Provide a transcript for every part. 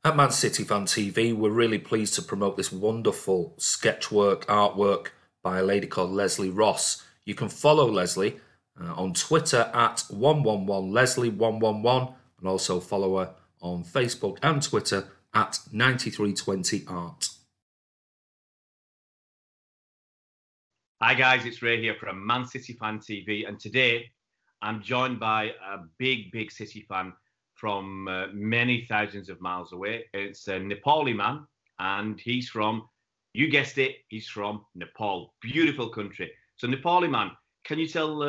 At Man City Fan TV, we're really pleased to promote this wonderful sketchwork artwork by a lady called Leslie Ross. You can follow Leslie on Twitter at 111Leslie111 and also follow her on Facebook and Twitter at 9320art. Hi guys, it's Ray here from Man City Fan TV, and today I'm joined by a big City fan from many thousands of miles away. It's a Nepali man, and he's from, you guessed it, he's from Nepal. Beautiful country. So Nepali man, can you tell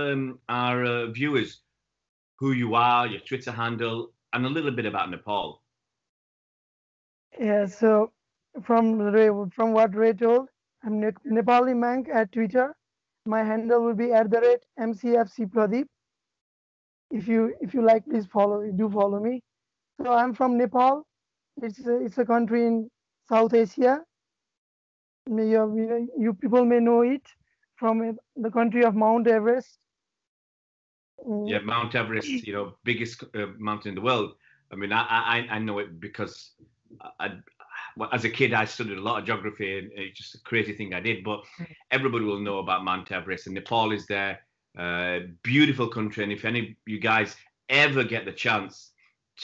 our viewers who you are, your Twitter handle, and a little bit about Nepal? Yeah, so from what Ray told, I'm Nepali Mank at Twitter. My handle will be @MCFC Pradip. If you like, please do follow me. So I'm from Nepal. It's a country in South Asia. You people may know it from the country of Mount Everest. Yeah, Mm, Mount Everest, biggest mountain in the world. I mean, I know it because well, as a kid, I studied a lot of geography, and it's just a crazy thing I did. But everybody will know about Mount Everest, and Nepal is there. Beautiful country, and if any of you guys ever get the chance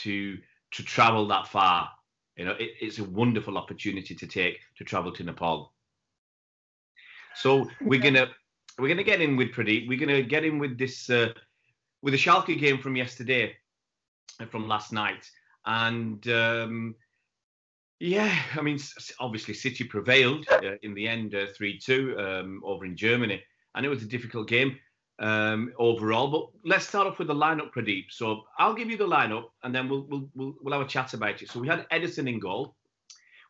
to travel that far, it's a wonderful opportunity to travel to Nepal. So yeah. we're gonna get in with Pradeep. We're gonna get in with this with the Schalke game from yesterday, from last night, and yeah, I mean, obviously City prevailed in the end, 3-2 over in Germany, and it was a difficult game overall. But let's start off with the lineup, Pradeep. So I'll give you the lineup, and then we'll have a chat about it. So we had Edison in goal.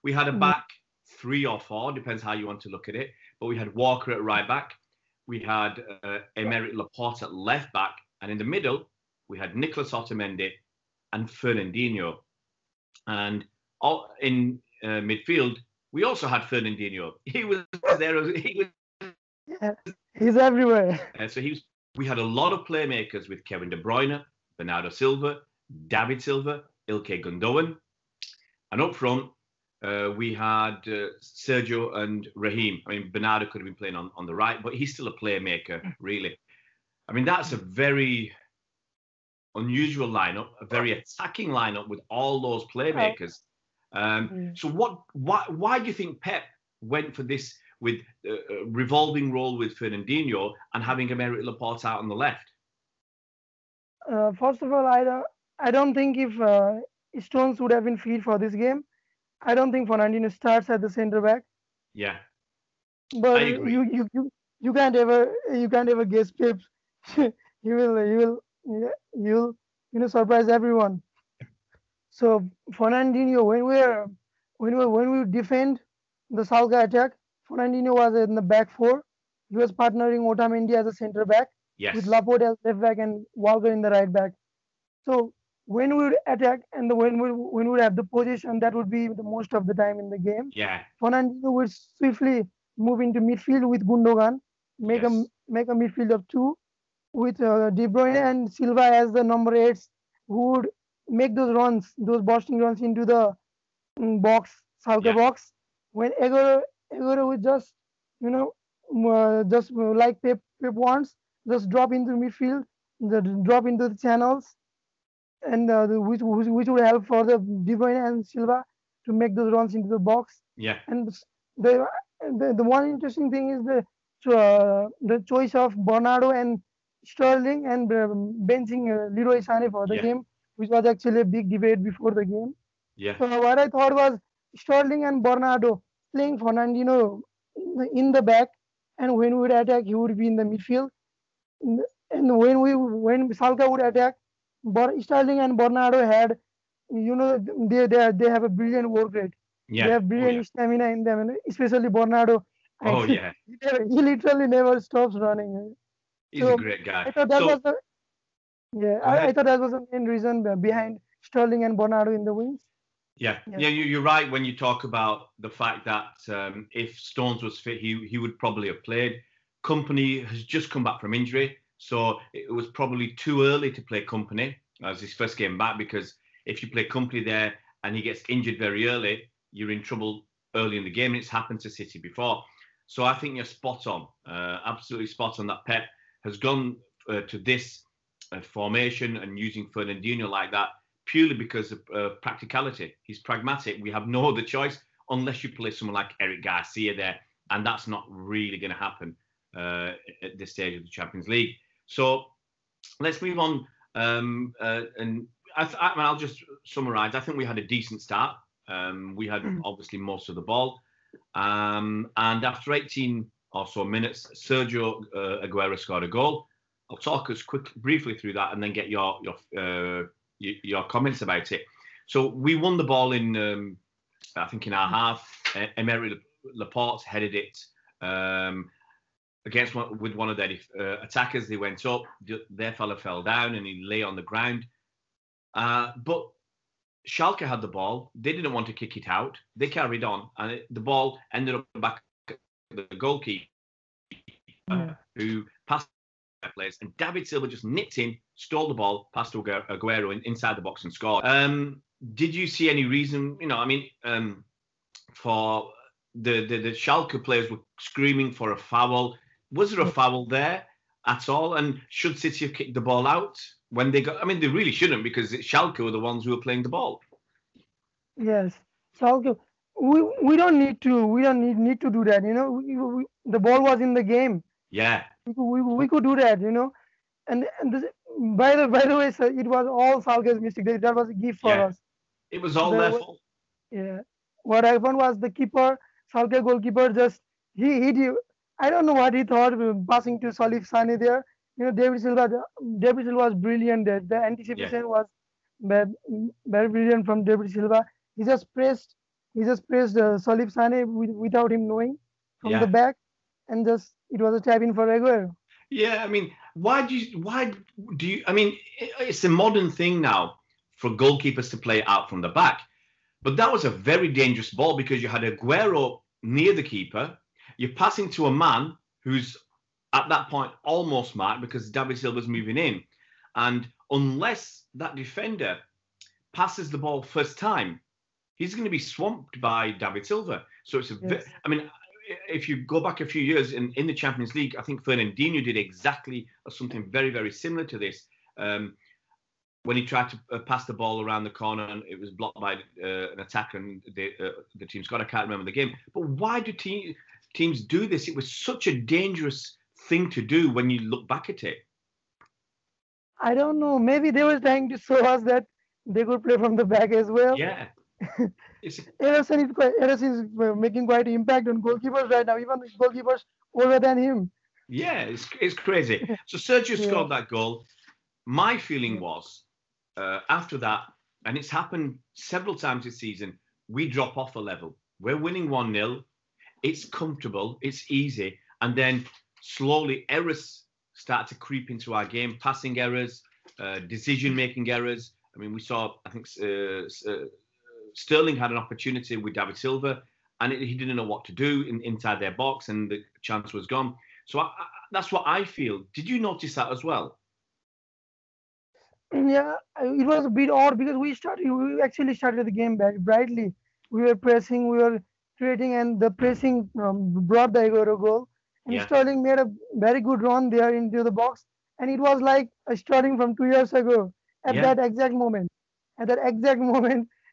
We had a Mm, back three or four, depends how you want to look at it. But we had Walker at right back. We had Emerick Laporte at left back, and in the middle we had Nicolas Otamendi and Fernandinho. And in midfield, we also had Fernandinho. He was there. yeah, he's everywhere. So he was. We had a lot of playmakers with Kevin De Bruyne, Bernardo Silva, David Silva, Ilkay Gundogan, and up front we had Sergio and Raheem. I mean, Bernardo could have been playing on the right, but he's still a playmaker, really. I mean, that's a very unusual lineup, a very attacking lineup with all those Uh, playmakers. mm. So why do you think Pep went for this with a revolving role with Fernandinho and having Emerick Laporte out on the left? First of all, I don't think if Stones would have been fit for this game, I don't think Fernandinho starts at the center back. Yeah, But I agree. you can't ever guess Pep. He will surprise everyone. So Fernandinho, when we defend the Schalke attack, Fernandinho was in the back four. He was partnering Otamendi as a center back with Yes. Laporte as left back and Walker in the right back. So when we would attack and when we would have the position, that would be the most of the time in the game. Yeah. Fernandinho would swiftly move into midfield with Gundogan, make a Yes. make a midfield of two with De Bruyne and Silva as the number eights who would make those runs, those bursting runs into the box, Schalke Yeah. box. When Agüero would just, like Pep wants, just drop into midfield, drop into the channels, and which would help for the De Bruyne and Silva to make those runs into the box. Yeah. And the the one interesting thing is the choice of Bernardo and Sterling and benching Leroy Sané for the Yeah. game, which was actually a big debate before the game. Yeah. So what I thought was Sterling and Bernardo playing Fernandinho in the back, and when we would attack, he would be in the midfield. And when Salka would attack, Sterling and Bernardo had, they have a brilliant work rate. They Yeah. have Oh yeah. brilliant stamina in them, and especially Bernardo. I, Oh yeah. he literally never stops running. He's a So great guy. I thought that So was the yeah. go I ahead. thought that was the main reason behind Sterling and Bernardo in the wings. Yeah, Yeah. yeah, you're right when you talk about the fact that if Stones was fit, he would probably have played. Company has just come back from injury, so it was probably too early to play Company as his first game back because if you play Company there and he gets injured very early, you're in trouble early in the game. And it's happened to City before. So I think you're spot on, absolutely spot on, that Pep has gone to this formation and using Fernandinho like that purely because of practicality. He's pragmatic. We have no other choice unless you play someone like Eric Garcia there, and that's not really going to happen at this stage of the Champions League. So let's move on. And I'll just summarise. I think we had a decent start. We had obviously most of the ball. And after 18 or so minutes, Sergio Aguero scored a goal. I'll talk us briefly through that and then get your comments about it. So we won the ball in, I think, in our half. Emery Laporte headed it with one of their attackers. They went up. Their fella fell down and he lay on the ground. But Schalke had the ball. They didn't want to kick it out. They carried on, and the ball ended up back at the goalkeeper, who passed the place, and David Silva just nipped in, stole the ball, passed to Aguero inside the box and scored. Did you see any reason? For the Schalke players were screaming for a foul. Was there a foul there at all? And should City have kicked the ball out? When they got, they really shouldn't, because Schalke were the ones who were playing the ball. Yes, Schalke. We don't need to do that. The ball was in the game. Yeah. We could do that. And this, by the way, sir, it was all Schalke's mistake. That was a gift for us. It was all their fault. Yeah. What happened was the keeper, Schalke goalkeeper, just he I don't know what he thought passing to Salif Sane there. David Silva was brilliant there. The anticipation was very brilliant from David Silva. He just pressed Salif Sane without him knowing from the back, and just it was a tap in for Aguero. Yeah, why do you? It's a modern thing now for goalkeepers to play out from the back, but that was a very dangerous ball because you had Aguero near the keeper. You're passing to a man who's at that point almost marked because David Silva's moving in. And unless that defender passes the ball first time, he's going to be swamped by David Silva. So it's if you go back a few years in the Champions League, I think Fernandinho did exactly something very, very similar to this. When he tried to pass the ball around the corner and it was blocked by an attacker and the team scored. I can't remember the game. But why do teams do this? It was such a dangerous thing to do when you look back at it. I don't know. Maybe they were trying to show us that they could play from the back as well. Yeah. Ederson is making quite an impact on goalkeepers right now, even goalkeepers older than him. Yeah, it's crazy. So Sergio scored that goal. My feeling was, after that, and it's happened several times this season, we drop off a level. We're winning 1-0. It's comfortable. It's easy. And then slowly errors start to creep into our game. Passing errors, decision-making errors. We saw, I think, Sterling had an opportunity with David Silva, and he didn't know what to do inside their box, and the chance was gone. So that's what I feel. Did you notice that as well? Yeah, it was a bit odd because we actually started the game very brightly. We were pressing, we were creating, and the pressing brought the Aguero goal. And Sterling made a very good run there into the box, and it was like a Sterling from 2 years ago. At that exact moment,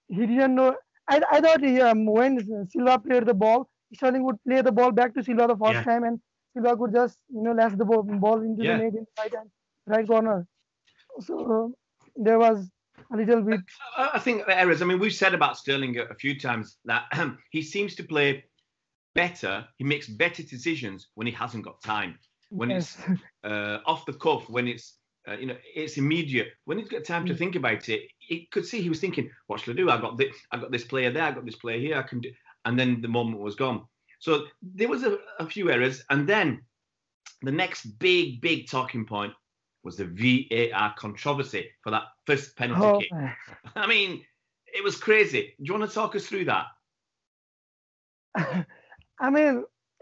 he didn't know. I thought when Silva played the ball, Sterling would play the ball back to Silva the first time, and Silva could just lash the ball into the net in right corner. So there was a little bit. I think errors. We've said about Sterling a few times that he seems to play better. He makes better decisions when he hasn't got time. When it's off the cuff, when it's it's immediate. When he's got time to think about it, he could see he was thinking, "What should I do? I got this player there. I got this player here. I can do." And then the moment was gone. So there was a few errors, and then the next big talking point was the VAR controversy for that first penalty kick. It was crazy. Do you want to talk us through that?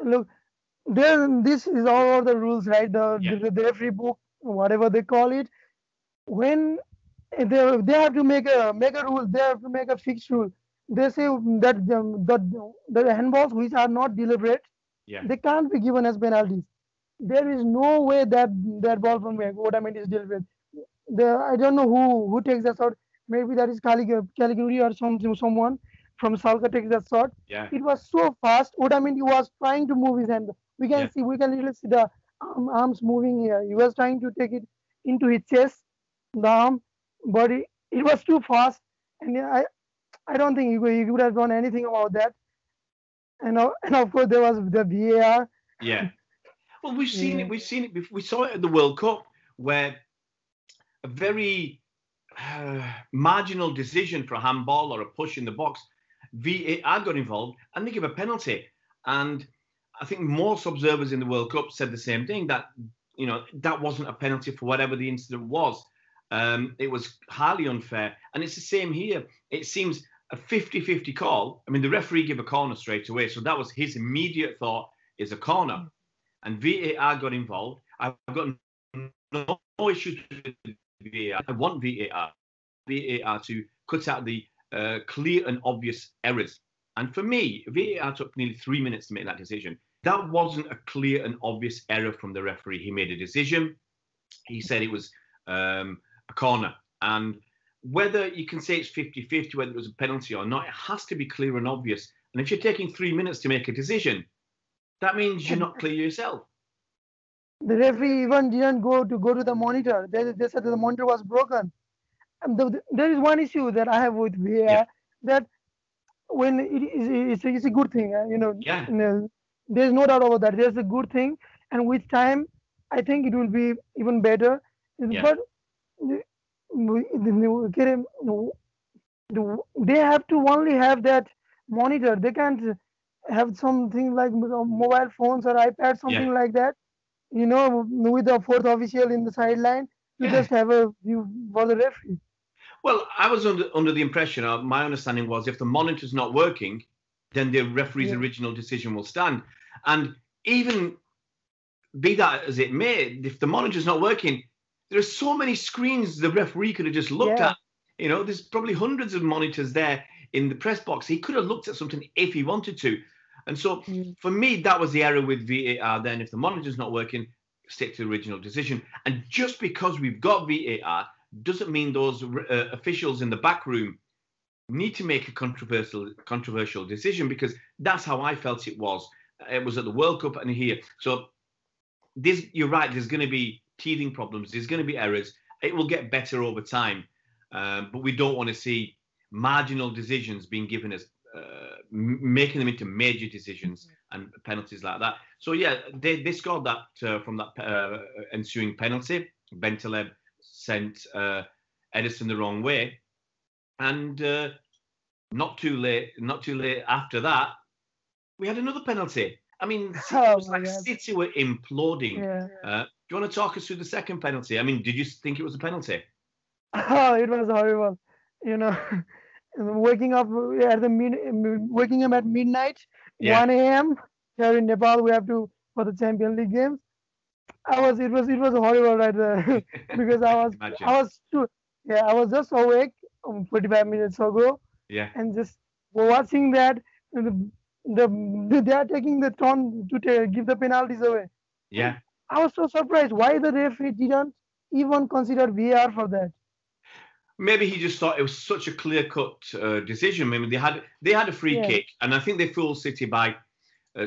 Look, this is all the rules, right? The referee book, whatever they call it. When they have to make a rule. They have to make a fixed rule. They say that the handballs which are not deliberate, Yeah, they can't be given as penalties. There is no way that ball from Otamendi is deliberate. I don't know who takes that shot. Maybe that is Caliguri or someone from Schalke takes that shot. yeah, It was so fast. Otamendi was trying to move his hand. yeah. We can literally see the arms moving here. He was trying to take it into his chest, the arm, but it was too fast, and yeah, I don't think he could have done anything about that. And of course there was the VAR. Yeah. Well, we've seen it. Yeah, We've seen it before. We saw it at the World Cup where a very marginal decision for a handball or a push in the box, VAR got involved and they give a penalty. And I think most observers in the World Cup said the same thing, that that wasn't a penalty for whatever the incident was. It was highly unfair, and it's the same here. It seems a 50-50 call. I mean, the referee gave a corner straight away, so that was his immediate thought is a corner, and VAR got involved. I've got no issues with VAR. I want VAR to cut out the clear and obvious errors. And for me, VAR took nearly 3 minutes to make that decision. That wasn't a clear and obvious error from the referee. He made a decision. He said it was a corner. And whether you can say it's 50-50, whether it was a penalty or not, it has to be clear and obvious. And if you're taking 3 minutes to make a decision, that means you're not clear yourself. the referee even didn't go to the monitor. They said that the monitor was broken. And there is one issue that I have with VAR, Yeah. that when it's a good thing, Yeah. there's no doubt about that. There's a good thing, and with time, I think it will be even better. Yeah. But they have to only have that monitor. They can't have something like mobile phones or iPad, something Yeah. like that. With the fourth official in the sideline, to Yeah. just have a view for the referee. Well, I was under the impression, my understanding was if the monitor's not working, then the referee's Yeah. original decision will stand. And even be that as it may, if the monitor's not working, there are so many screens the referee could have just looked Yeah. at. There's probably hundreds of monitors there in the press box. He could have looked at something if he wanted to. And so for me, that was the error with VAR then. If the monitor's not working, stick to the original decision. And just because we've got VAR doesn't mean those officials in the back room need to make a controversial decision, because that's how I felt it was. It was at the World Cup and here. So you're right, there's going to be teething problems. There's going to be errors. It will get better over time. But we don't want to see marginal decisions being given as making them into major decisions and penalties like that. So yeah, they scored that from that ensuing penalty. Bentaleb sent Edison the wrong way, and not too late after that, we had another penalty. I mean, it was like City were imploding. Yeah. Do you want to talk us through the second penalty? I mean, did you think it was a penalty? Oh, it was horrible. Waking up waking up at midnight, Yeah. 1 a.m. Here in Nepal, we have to for the Champions League games. It was horrible right there because Imagine. I was just awake 45 minutes ago, Yeah. and just watching that they are taking the turn to give the penalties away. Yeah. I was so surprised why the referee didn't even consider VAR for that. Maybe he just thought it was such a clear-cut decision. I mean, they had a free Yeah. kick, and I think they fooled City by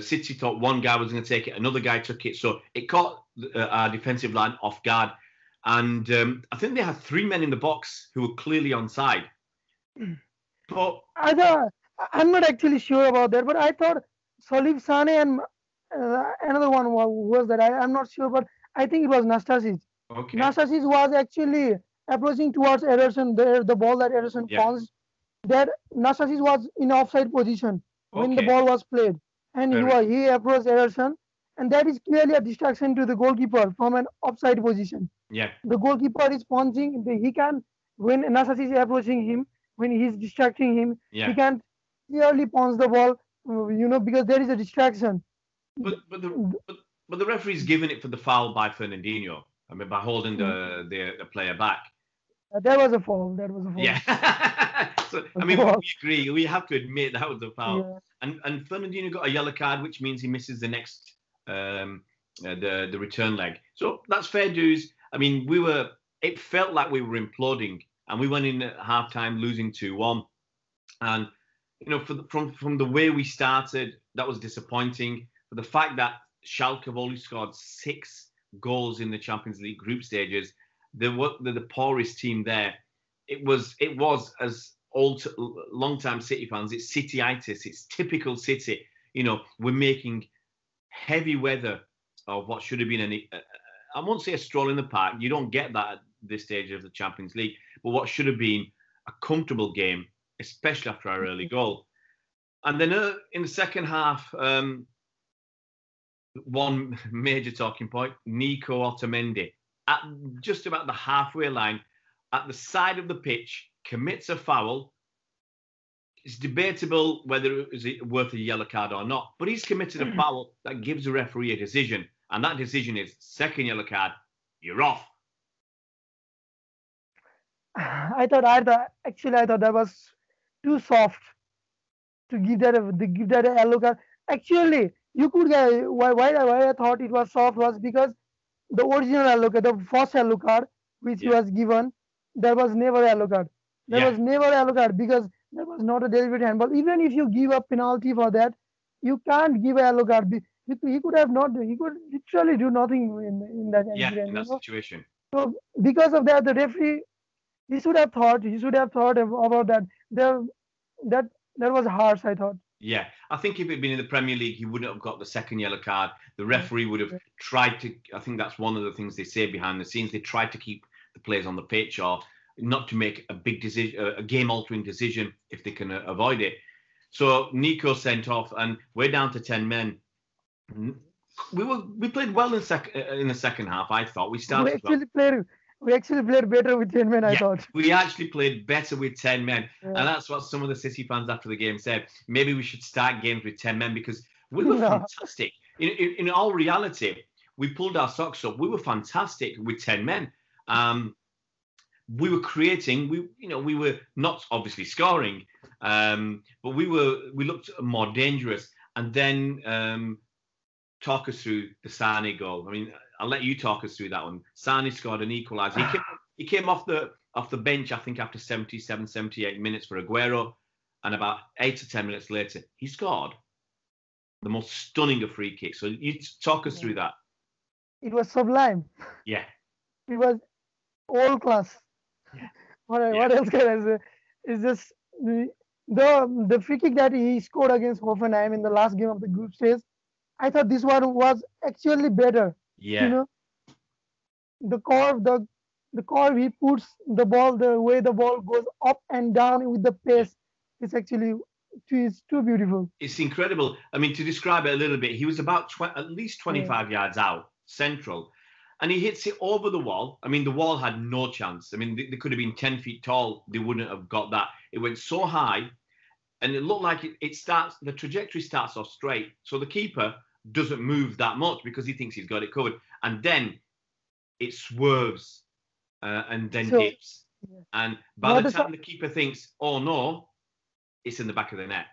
City thought one guy was going to take it, another guy took it, so it caught our defensive line off guard. And I think they had 3 men in the box who were clearly onside. But I'm not actually sure about that, but I thought Salif Sane and another one was that. I'm not sure, but I think it was Nastasic. okay, Nastasic was actually approaching towards Ederson, the ball that Ederson Yeah. pounced. That Nastasic was in offside position when the Okay. ball was played, and Fair he approached Ederson, and that is clearly a distraction to the goalkeeper from an offside position. yeah, The goalkeeper is punching. He can, when Nasasi is approaching him, when he's distracting him, yeah. he can clearly punch the ball, because there is a distraction. But the referee's given it for the foul by Fernandinho. I mean, by holding the player back. That was a foul. That was a foul. Yeah. So I mean, we agree. We have to admit that was a foul. Yeah. And Fernandinho got a yellow card, which means he misses the next the return leg. So that's fair dues. I mean, it felt like we were imploding, and we went in at halftime losing 2-1. And from the way we started, that was disappointing. But the fact that Schalke have only scored 6 goals in the Champions League group stages, they're the poorest team there. It was as long-time City fans, it's Cityitis. It's typical City. We're making heavy weather of what should have been I won't say a stroll in the park. You don't get that at this stage of the Champions League. But what should have been a comfortable game, especially after our early goal. And then in the second half, one major talking point, Nico Otamendi, at just about the halfway line, at the side of the pitch, commits a foul. It's debatable whether it was worth a yellow card or not, but he's committed a foul that gives the referee a decision, and that decision is second yellow card, you're off. I thought that was too soft to give that a yellow card. Actually, you could get why I thought it was soft was because the original yellow card, the first yellow card which was given, there was never a yellow card. There was never a yellow card because there was not a deliberate handball. Even if you give a penalty for that, you can't give a yellow card. He could literally do nothing in that incident. In that situation. So because of that, the referee he should have thought about that. That was harsh, I thought. Yeah, I think if it'd been in the Premier League, he wouldn't have got the second yellow card. The referee would have tried to. I think that's one of the things they say behind the scenes. They tried to keep the players on the pitch or not to make a big decision, a game-altering decision if they can avoid it. So Nico sent off, and we're down to 10 men. We played well in the second half. I thought we started. We actually played better with 10 men, I thought. We actually played better with 10 men. Yeah. And that's what some of the City fans after the game said. Maybe we should start games with 10 men because we were fantastic. In all reality, we pulled our socks up. We were fantastic with 10 men. We were creating. We were not obviously scoring, but we looked more dangerous. And then talk us through the Sane goal. I mean, I'll let you talk us through that one. Sane scored an equaliser. He came off the bench, I think, after 77, 78 minutes for Aguero. And about 8 to 10 minutes later, he scored the most stunning of free kicks. So you talk us through that. It was sublime. Yeah. It was all class. Yeah. What else can I say? It's just the free kick that he scored against Hoffenheim in the last game of the group stage. I thought this one was actually better. Yeah. The curve he puts the ball, the way the ball goes up and down with the pace, it's actually too beautiful. It's incredible. I mean, to describe it a little bit, he was about at least 25 yards out, central, and he hits it over the wall. I mean, the wall had no chance. I mean, they could have been 10 feet tall. They wouldn't have got that. It went so high, and it looked like the trajectory starts off straight. So the keeper doesn't move that much because he thinks he's got it covered, and then it swerves and then dips, and by the time the keeper thinks, oh no, it's in the back of the net.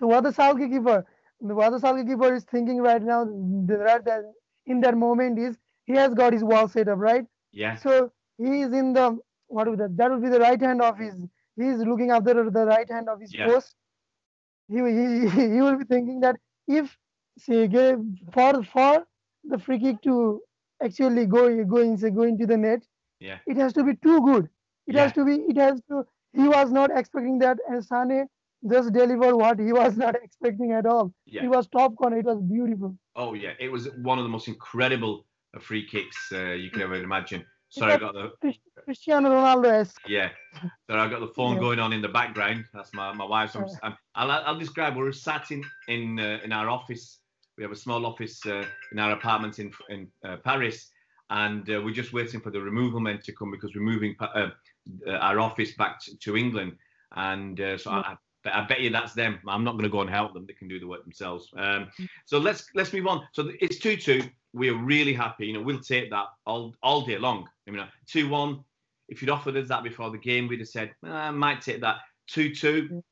So what the Schalke keeper is thinking right now, in that moment is he has got his wall set up, right? Yeah. So he is in that will be the right hand of his. He is looking after the right hand of his post. He will be thinking that if for the free kick to actually go into the net, it has to be too good. He was not expecting that, and Sane just delivered what he was not expecting at all. It was top corner. It was beautiful. Oh yeah, it was one of the most incredible free kicks you can ever imagine. Sorry, I got the Cristiano Ronaldo-esque. Yeah. Sorry, I got the phone going on in the background. That's my wife. So I'll describe. We're sat in our office. We have a small office in our apartment in Paris, and we're just waiting for the removal men to come because we're moving our office back to England. And so I bet you that's them. I'm not going to go and help them. They can do the work themselves. So let's move on. So it's 2-2. We are really happy. We'll take that all day long. 2-1. if you'd offered us that before the game, we'd have said, I might take that. 2-2,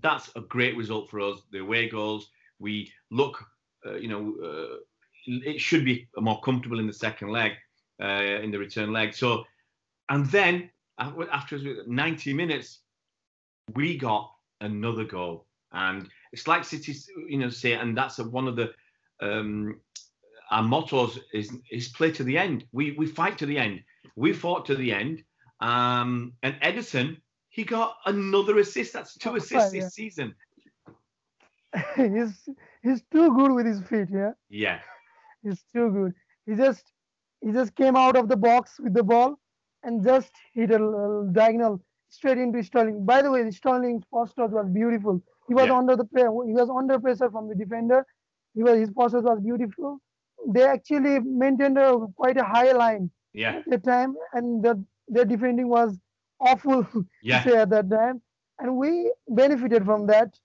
that's a great result for us. The away goals, we look, it should be more comfortable in the second leg, in the return leg. So, and then after 90 minutes, we got another goal. And it's like City, say, and that's one of the our mottos is play to the end. We fight to the end. We fought to the end. And Edison, he got another assist. That's 2 assists this season. he's too good with his feet. Yeah. He's too good. He just came out of the box with the ball and just hit a diagonal straight into Sterling. By the way, Sterling's first touch was beautiful. He was under pressure from the defender. His first touch was beautiful. They actually maintained quite a high line at the time, and their defending was awful to say at that time, and we benefited from that.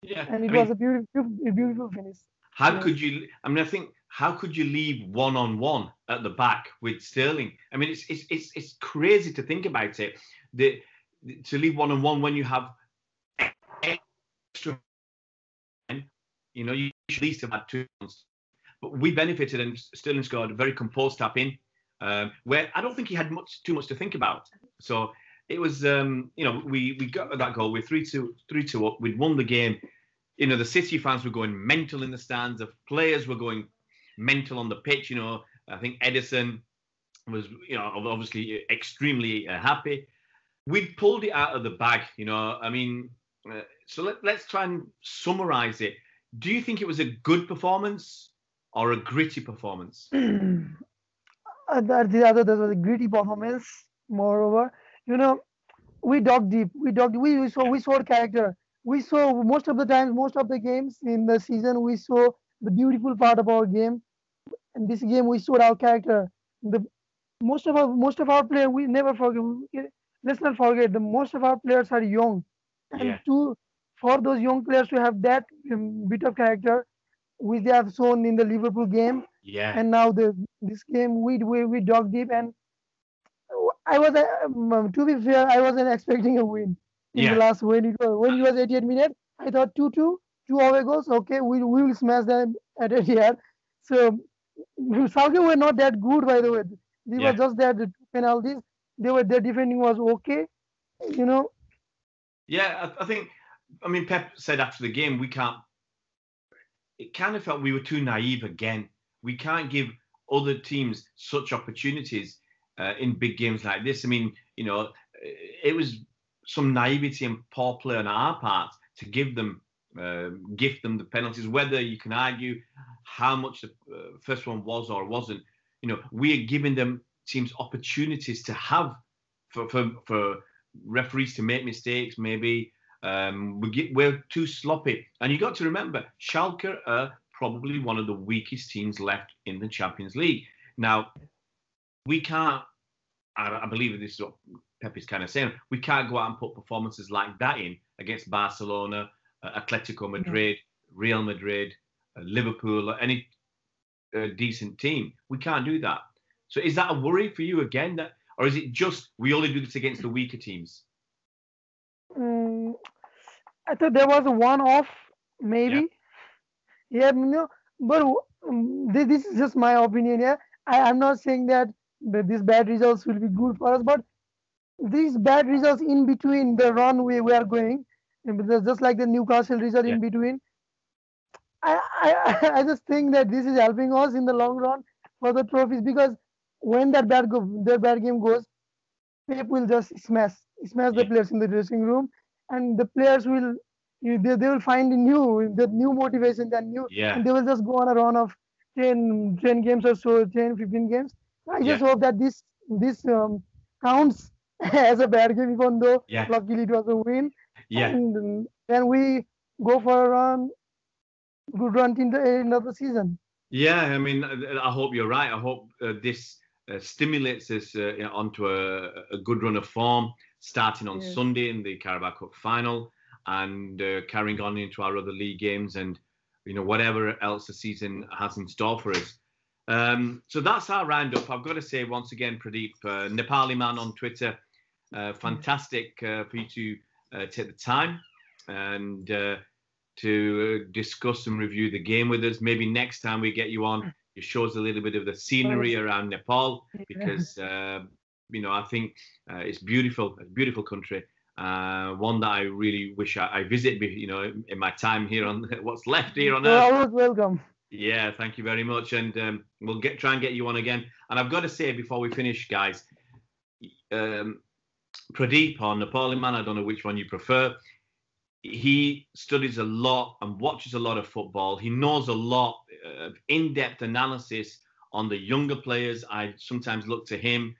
Yeah, and it was a beautiful finish. How could you? I mean, I think how could you leave 1-on-1 at the back with Sterling? I mean, it's crazy to think about it. To leave 1-on-1 when you have extra, you should at least have had 2 months. But we benefited, and Sterling scored a very composed tap in, where I don't think he had too much to think about. So it was, we got that goal. We're 3-2 up. We'd won the game. The City fans were going mental in the stands. The players were going mental on the pitch. I think Edison was, obviously extremely happy. We'd pulled it out of the bag. So let's try and summarize it. Do you think it was a good performance or a gritty performance? That was a gritty performance. Moreover, we dug deep. We showed character. We saw most of the games in the season. We saw the beautiful part of our game. In this game, we showed our character. Most of our players, we never forget. Let's not forget, most of our players are young, and for those young players to have that bit of character, which they have shown in the Liverpool game, and now this game, we dug deep, and I was to be fair, I wasn't expecting a win in the last when it was 88 minutes. I thought 2-2, 2 away goals. Okay, we will smash them at Etihad. So Schalke were not that good, by the way. They were just there, the 2 penalties. Their defending was okay, Yeah, I think. I mean, Pep said after the game, it kind of felt we were too naive again. We can't give other teams such opportunities in big games like this. I mean, it was some naivety and poor play on our part to gift them the penalties. Whether you can argue how much the first one was or wasn't, we are giving them teams opportunities to have for referees to make mistakes. Maybe we're too sloppy. And you got to remember, Schalke are probably one of the weakest teams left in the Champions League. Now, we can't. I believe this is what Pep is kind of saying. We can't go out and put performances like that in against Barcelona, Atletico Madrid, Real Madrid, Liverpool, or any decent team. We can't do that. So is that a worry for you again? Or is it just we only do this against the weaker teams? I thought there was a one-off, maybe. But this is just my opinion. I'm not saying that these bad results will be good for us, but these bad results in between the run we are going, just like the Newcastle result in between, I just think that this is helping us in the long run for the trophies, because when their bad game goes, Pep will just smash the players in the dressing room, and the players will they will find new motivation and they will just go on a run of 10 games or so, 10, 15 games. I just hope that this counts as a bad game, even though luckily it was a win. And then we go for a good run in the end of the season. Yeah, I mean, I hope you're right. I hope this stimulates us onto a good run of form, starting on Sunday in the Carabao Cup final, and carrying on into our other league games, and whatever else the season has in store for us. So that's our roundup. I've got to say once again, Pradeep, Nepali man on Twitter, fantastic for you to take the time and to discuss and review the game with us. Maybe next time we get you on, you show us a little bit of the scenery around Nepal, because I think it's beautiful. It's a beautiful country. One that I really wish I visit. In my time here on what's left here on Earth. You're always welcome. Yeah, thank you very much, and we'll try and get you on again. And I've got to say before we finish, guys, Pradeep or Nepali man, I don't know which one you prefer. He studies a lot and watches a lot of football. He knows a lot of in-depth analysis on the younger players. I sometimes look to him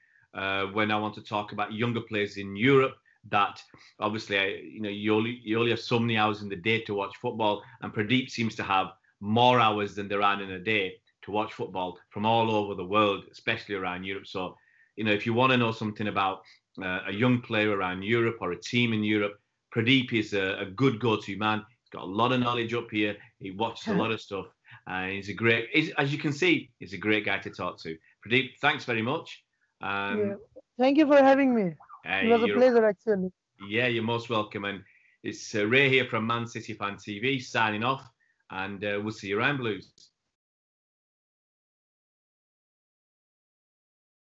when I want to talk about younger players in Europe. That obviously, you only have so many hours in the day to watch football, and Pradeep seems to have more hours than there are in a day to watch football from all over the world, especially around Europe. So, if you want to know something about a young player around Europe or a team in Europe, Pradeep is a good go-to man. He's got a lot of knowledge up here. He watches a lot of stuff. As you can see, he's a great guy to talk to. Pradeep, thanks very much. Thank you for having me. It was a pleasure, actually. Yeah, you're most welcome. And it's Ray here from Man City Fan TV signing off, and we'll see you around, Blues.